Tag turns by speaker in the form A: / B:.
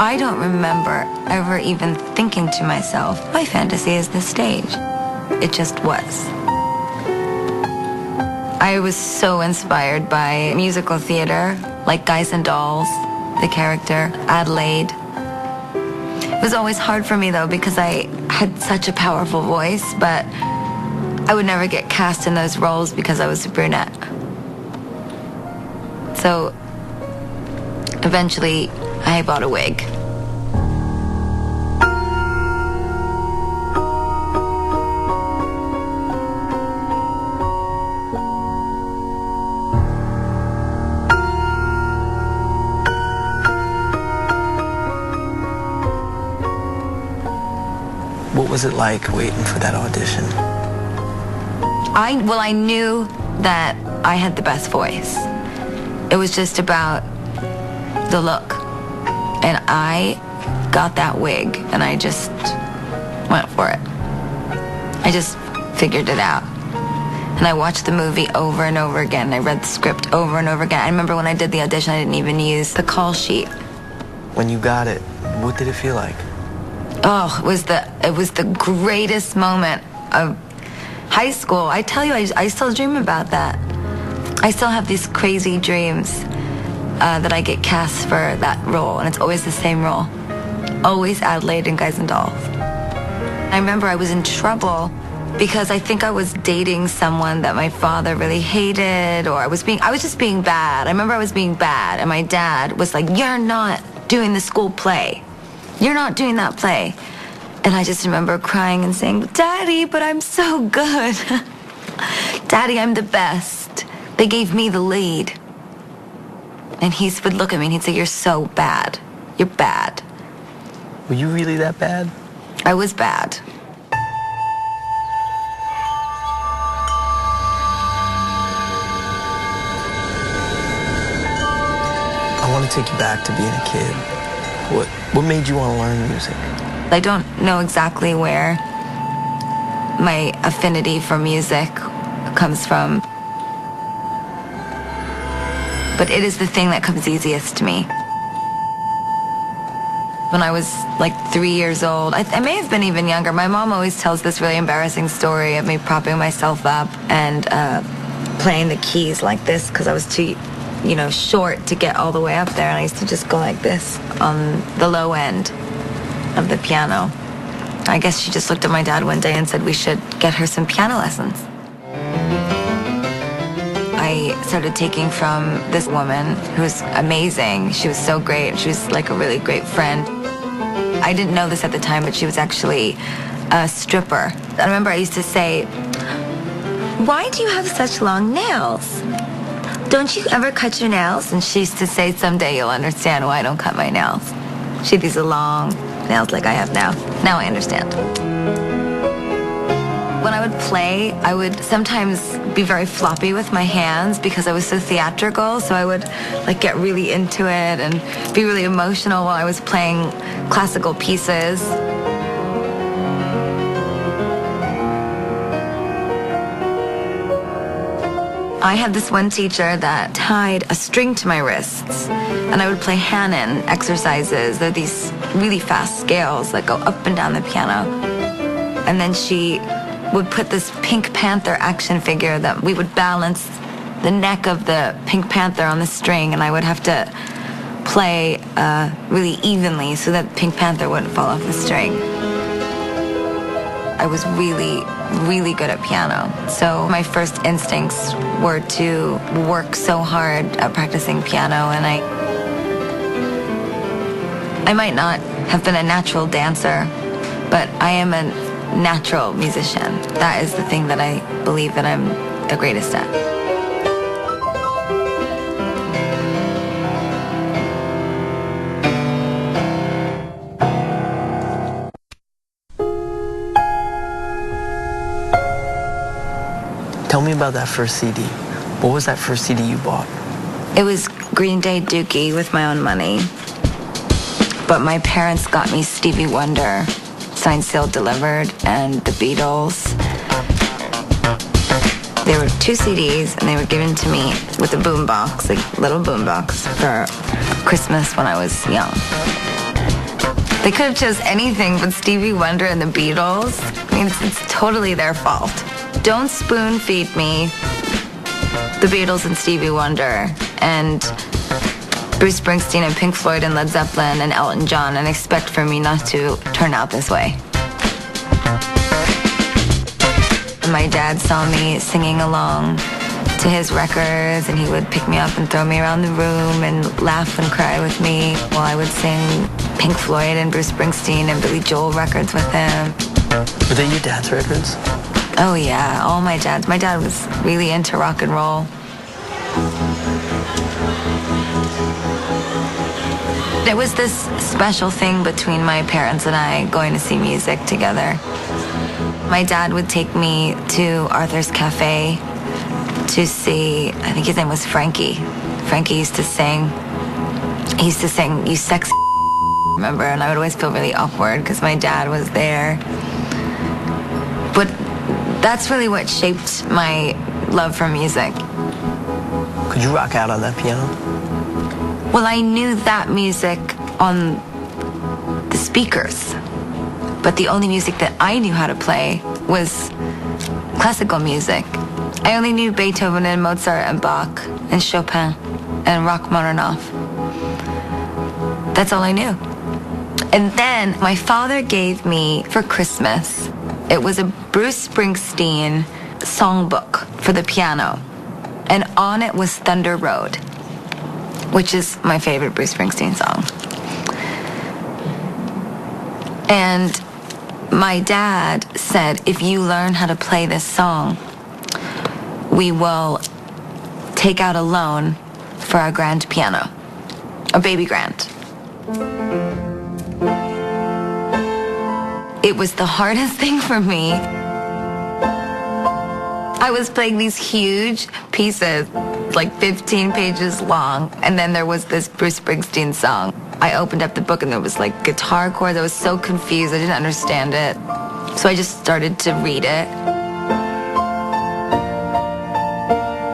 A: I don't remember ever even thinking to myself, my fantasy is the stage. It just was. I was so inspired by musical theater, like Guys and Dolls, the character, Adelaide. It was always hard for me, though, because I had such a powerful voice, but I would never get cast in those roles because I was a brunette. So eventually, I bought a wig.
B: What was it like waiting for that audition?
A: I knew that I had the best voice. It was just about the look. And I got that wig, and I just went for it. I just figured it out. And I watched the movie over and over again. I read the script over and over again. I remember when I did the audition, I didn't even use the call sheet.
B: When you got it, what did it feel like?
A: Oh, it was the greatest moment of high school. I tell you, I still dream about that. I still have these crazy dreams that I get cast for that role, and it's always the same role. Always Adelaide in Guys and Dolls. I remember I was in trouble because I think I was dating someone that my father really hated, or I was just being bad. I remember I was being bad, and my dad was like, "You're not doing the school play. You're not doing that play." And I just remember crying and saying, "Daddy, but I'm so good. Daddy, I'm the best. They gave me the lead." And he would look at me and he'd say, "You're so bad. You're bad."
B: Were you really that bad?
A: I was bad.
B: I want to take you back to being a kid. What made you want to learn music?
A: I don't know exactly where my affinity for music comes from, but it is the thing that comes easiest to me. When I was like 3 years old, I may have been even younger, my mom always tells this really embarrassing story of me propping myself up and playing the keys like this because I was too, short to get all the way up there, and I used to just go like this on the low end of the piano. I guess she just looked at my dad one day and said we should get her some piano lessons. I started taking from this woman who was amazing. She was so great. She was like a really great friend. I didn't know this at the time, but she was actually a stripper. I remember I used to say, "Why do you have such long nails? Don't you ever cut your nails?" And she used to say, "Someday you'll understand why I don't cut my nails." She had these long nails like I have now. Now I understand. When I would play, I would sometimes be very floppy with my hands because I was so theatrical, so I would get really into it and be really emotional while I was playing classical pieces. I had this one teacher that tied a string to my wrists, and I would play Hanon exercises. They're these really fast scales that go up and down the piano. And then she would put this Pink Panther action figure that we would balance the neck of the Pink Panther on the string, and I would have to play really evenly so that Pink Panther wouldn't fall off the string. I was really, really good at piano. So my first instincts were to work so hard at practicing piano, and I might not have been a natural dancer, but I am a natural musician. That is the thing that I believe that I'm the greatest at.
B: Tell me about that first CD. What was that first CD you bought?
A: It was Green Day Dookie with my own money. But my parents got me Stevie Wonder, Signed, Sealed, Delivered, and the Beatles. There were 2 CDs, and they were given to me with a boombox, like little boombox, for Christmas when I was young. They could have chose anything but Stevie Wonder and the Beatles. I mean, it's totally their fault. Don't spoon feed me the Beatles and Stevie Wonder and Bruce Springsteen and Pink Floyd and Led Zeppelin and Elton John and expect for me not to turn out this way. My dad saw me singing along to his records, and he would pick me up and throw me around the room and laugh and cry with me while I would sing Pink Floyd and Bruce Springsteen and Billy Joel records with him.
B: Were they your dad's records?
A: Oh yeah, all my dads. My dad was really into rock and roll. There was this special thing between my parents and I going to see music together. My dad would take me to Arthur's Cafe to see, I think his name was Frankie. Frankie used to sing, "You Sexy," remember? And I would always feel really awkward because my dad was there. But that's really what shaped my love for music.
B: Could you rock out on that piano?
A: Well, I knew that music on the speakers, but the only music that I knew how to play was classical music. I only knew Beethoven and Mozart and Bach and Chopin and Rachmaninoff. That's all I knew. And then my father gave me for Christmas, it was a Bruce Springsteen songbook for the piano. And on it was Thunder Road, which is my favorite Bruce Springsteen song. And my dad said, if you learn how to play this song, we will take out a loan for our grand piano, a baby grand. It was the hardest thing for me. I was playing these huge pieces, like 15 pages long, and then there was this Bruce Springsteen song. I opened up the book and there was like guitar chords. I was so confused, I didn't understand it. So I just started to read it.